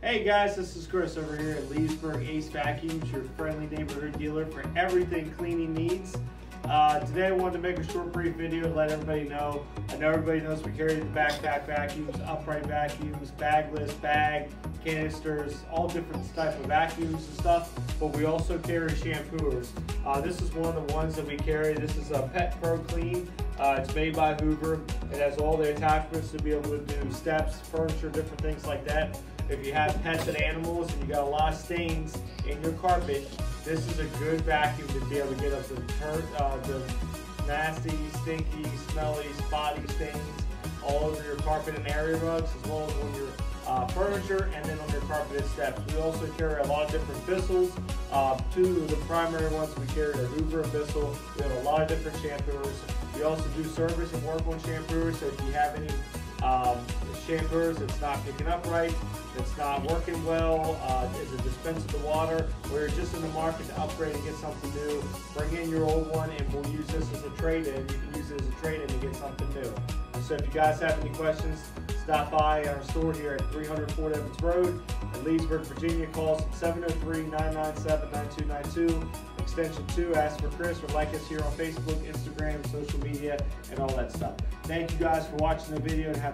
Hey guys, this is Chris over here at Leesburg Acevacuums, your friendly neighborhood dealer for everything cleaning needs. Today I wanted to make a short brief video to let everybody know. I know everybody knows we carry the backpack vacuums, upright vacuums, bagless, bag, canisters, all different types of vacuums and stuff, but we also carry shampooers. This is one of the ones that we carry. This is a petclean. It's made by Hoover. It has all the attachments to be able to do steps, furniture, different things like that. If you have pets and animals and you got a lot of stains in your carpet, this is a good vacuum to be able to get up the nasty, stinky, smelly, spotty stains all over your carpet and area rugs, as well as on your furniture and then on your carpeted steps. We also carry a lot of different Bissols. Two of the primary ones we carry are Hoover and Bissell. We have a lot of different shampooers. We also do service and work on shampooers, so if you have any shampooers that's not picking up right, that's not working well, is it dispensing the water, or you're just in the market to upgrade and get something new, bring in your old one and we'll use this as a trade-in. You can use it as a trade-in to get something new. So if you guys have any questions, stop by our store here at 300 Fort Evans Road in Leesburg, Virginia. Call us at 703-997-9292, extension 2. Ask for Chris or like us here on Facebook, Instagram, social media, and all that stuff. Thank you guys for watching the video and have